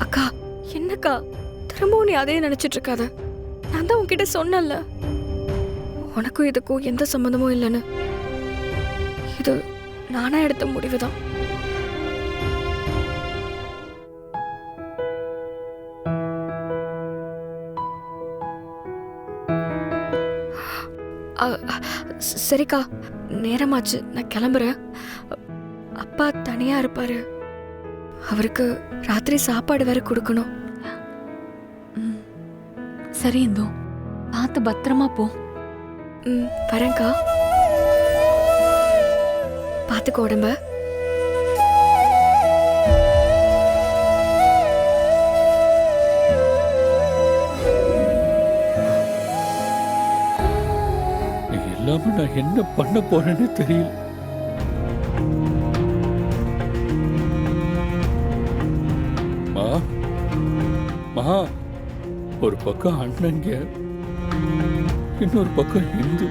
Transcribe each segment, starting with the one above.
அக்கா என்னக்கா திரும்பவும் நீ அதே நினைச்சிட்டு இருக்காத. நான் தான் உன்கிட்ட சொன்னல, உனக்கும் இதுக்கும் எந்த சம்மந்தமும் இல்லைன்னு. இது நானா எடுத்த முடிவுதான். சரிக்கா, நேரமாச்சு, நான் கிளம்புறேன். அப்பா தனியா இருப்பாரு, அவருக்கு ராத்திரி சாப்பாடு வேற கொடுக்கணும். சரி இந்தோ, பார்த்து பத்திரமா போ. வரேன்க்கா, பார்த்துக்க உடம்ப. இல்லாம நான் என்ன பண்ண போறேன்னு தெரியல. மா, ஒரு பக்கம் அண்ணங்க, இன்னொரு பக்கம் இந்து.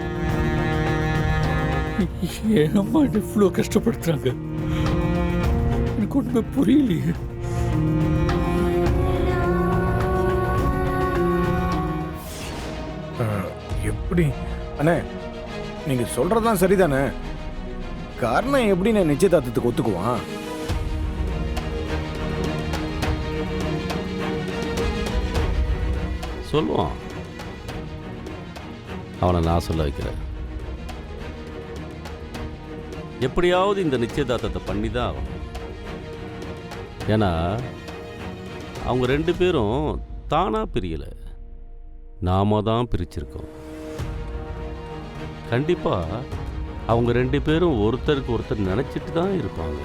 ஏமா இவ்வளோ கஷ்டப்படுத்துறாங்க? எனக்கு ஒண்ணுமே புரியலையே. எப்படி அண்ணே, நீங்க சொல்றதுதான் சரிதானே? காரணம் எப்படி நான் நிச்சயதார்த்தத்துக்கு ஒத்துக்குவான்? சொல்லுவான், அவனை நான் சொல்ல வைக்கிறேன். எப்படியாவது இந்த நிச்சயதார்த்தத்தை பண்ணி தான் ஆகணும். ஏன்னா அவங்க 2 பேரும் தானாக பிரியலை, நாம தான் பிரிச்சிருக்கோம். கண்டிப்பாக அவங்க 2 பேரும் ஒருத்தருக்கு ஒருத்தர் நினச்சிட்டு தான் இருப்பாங்க.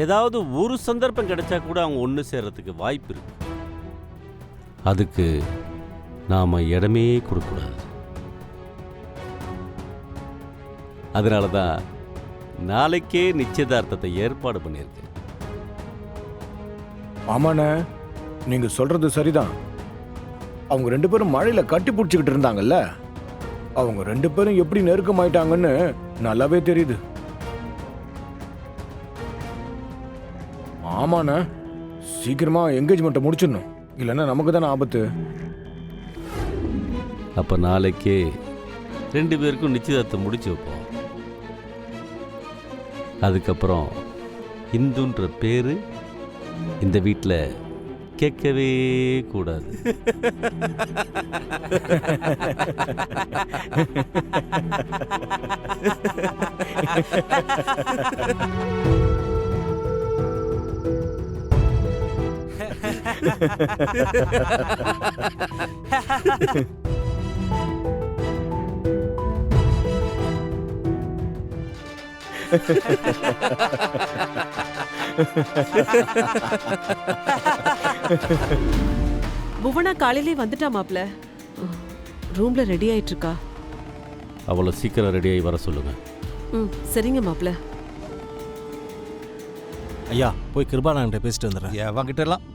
ஏதாவது ஒரு சந்தர்ப்பம் கிடைச்சா கூட அவங்க ஒன்று சேர்றதுக்கு வாய்ப்பு இருக்கு. அதுக்கு நாம் இடமே கொடுக்கக்கூடாது. அதனால தான் நாளைக்கே நிச்சயதார்த்தத்தை ஏற்பாடு பண்ணியிருக்கேன். ஆமாண்ணே, நீங்க சொல்றது சரிதான். அவங்க 2 பேரும் மழையில கட்டி பிடிச்சிக்கிட்டு இருந்தாங்கல்ல, அவங்க 2 பேரும் எப்படி நெருக்கமாயிட்டாங்கன்னு நல்லாவே தெரியுது. ஆமாண்ணே, சீக்கிரமா என்கேஜ்மெண்ட்டை முடிச்சிடணும், இல்லைன்னா நமக்கு தானே ஆபத்து. அப்போ நாளைக்கே 2 பேருக்கும் நிச்சயதார்த்தம் முடிச்சு வைப்போம். அதுக்கப்புறம் இந்துன்ற பேரு இந்த வீட்டில் கேட்கவே கூடாது. புவனா காலையிலே வந்துட்டா மாப்ள. ரூம்ல ரெடி ஆயிட்டு இருக்கா. அவ்வளோ சீக்கிரம் ரெடியாகி வர சொல்லுங்க. சரிங்க மாப்ள. ஐயா, போய் கிருபானங்கிட்ட பேசிட்டு வந்துடுறேன். வாங்கிட்டு எல்லாம்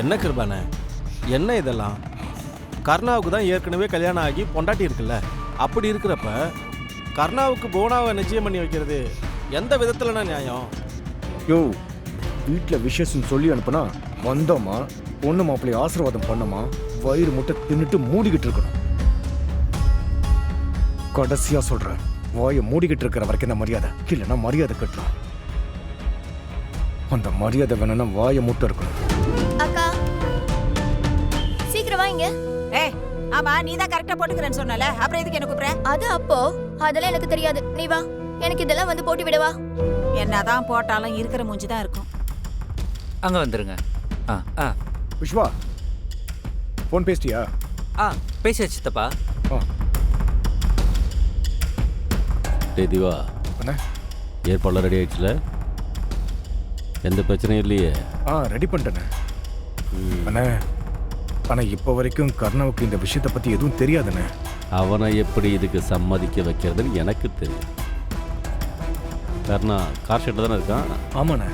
என்ன கிருபான, என்ன இதெல்லாம்? கர்ணாவுக்கு தான் ஏற்கனவே கல்யாணம் ஆகி பொண்டாட்டி இருக்குல்ல. அப்படி இருக்கிறப்ப கர்ணாவுக்கு புவனாவை நிச்சயம் பண்ணி வைக்கிறது எந்த விதத்துலனா நியாயம்? யோ, வீட்டில் விஷயம்னு சொல்லி அனுப்புனா வந்தோமா, பொண்ணு மாப்பிள்ளைய ஆசீர்வாதம் பண்ணோமா, வயிறு முட்டை தின்னுட்டு மூடிக்கிட்டு இருக்கணும். கடைசியா சொல்றேன், வாயை மூடிக்கிட்டு இருக்கிற வரைக்கும் தான் மரியாதை, இல்லைன்னா மரியாதை கட்டுறோம். அந்த மரியாதை வேணும்னா வாயை மூட்டை இருக்கணும். அக்கா சீக்கிரம் வாங்க. ஆமா, நீ தான் கரெக்டா போட்டுக்கிறேன்னு சொன்னல, அப்புறம் எதுக்கு என்ன கூப்பிடுற? அது அப்போ அதெல்லாம் எனக்கு தெரியாது, நீ வா. எனக்கு இதெல்லாம் வந்து போட்டு விடவா? என்னதான் போட்டாலும் இருக்கிற மூஞ்சி தான் இருக்கும். அங்க வந்துருங்க. விஸ்வா, போன் பேசிட்டியா? பேசியாச்சு தப்பா. டே திவா, ஏற்பாடு ரெடி ஆயிடுச்சுல? எந்த பிரச்சனையும் இல்லையே? ரெடி பண்ணிட்டேண்ணே. அண்ணே, ஆனால் இப்போ வரைக்கும் கர்ணாவுக்கு இந்த விஷயத்தை பற்றி எதுவும் தெரியாதுண்ணே. அவனை எப்படி இதுக்கு சம்மதிக்க வைக்கிறதுன்னு எனக்கு தெரியும். கர்ணா கார் ஷெட்டில் தானே இருக்கான்? ஆமாண்ணே.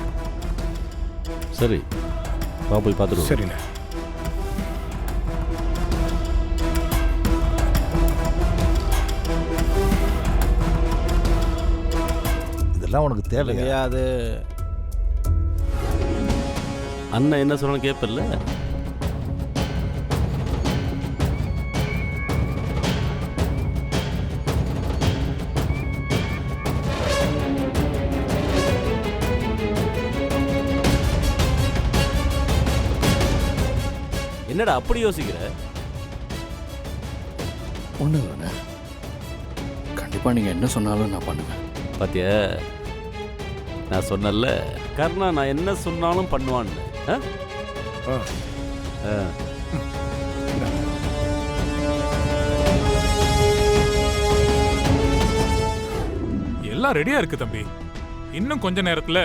சரி, வா போய் பார்த்துட்டு. சரிண்ணே. அதெல்லாம் உனக்கு தேவையா? இல்லையா அது அண்ணன் என்ன சொன்னாலும் கேட்பல்ல? என்னடா அப்படி யோசிக்கிற? ஒண்ணு இல்லைண்ணே, கண்டிப்பா நீங்க என்ன சொன்னாலும் நான் பண்ணுவேன். பாத்தியா, நான் சொன்னல கர்ணா நான் என்ன சொன்னாலும் பண்ணுவான்னு. ஆ? ஆ. ஆ. எல்லாம் ரெடியா இருக்கு தம்பி. இன்னும் கொஞ்ச நேரத்துல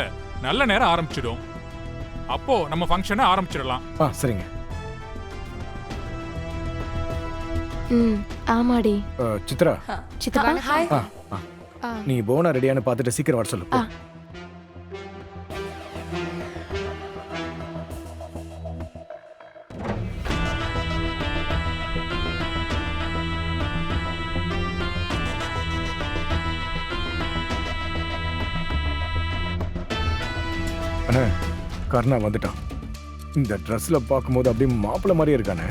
நல்ல நேரம் ஆரம்பிச்சிடும். அப்போ நம்ம ஃபங்க்ஷனை ஆரம்பிச்சிடலாம். சரிங்க. ஆமாடி. சித்ரா, சித்தப்பா ஹாய். நீ போனா ரெடியானு பார்த்துட்டு சீக்கிரம் வர சொல்லு. அண்ணே, கர்ணா வந்துட்டான். இந்த ட்ரெஸ்ல பார்க்கும்போது அப்படியே மாப்பிள்ளை மாதிரியே இருக்கானே.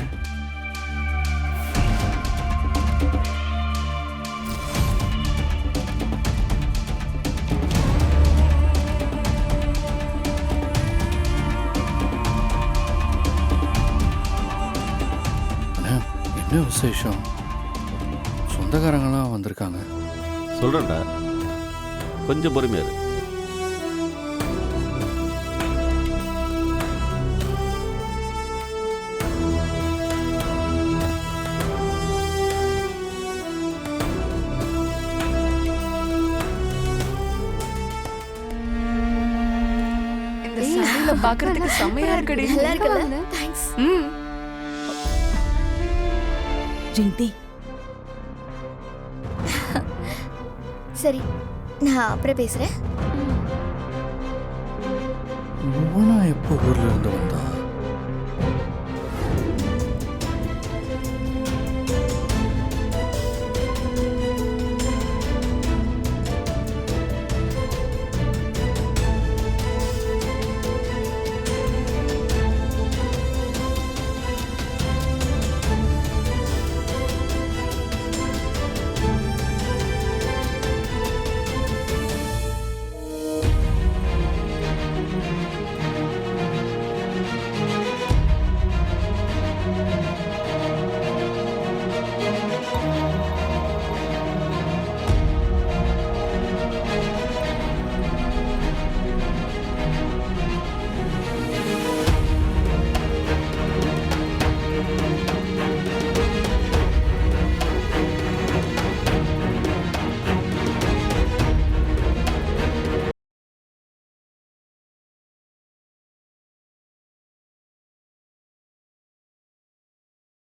என்ன விசேஷம்? சொந்தக்காரங்களாம் வந்திருக்காங்க. சொல்றேன்டா, கொஞ்சம் பொறுமையா இரு. இந்த சாரியில பார்க்கிறதுக்கு செமையா இருக்குடி. நல்லா இருக்குல்ல? தேங்க்ஸ். ஜெயந்தி சரி, நான் அப்புறம் பேசுறேன். எப்போ ஊர்ல இருந்து வந்தா?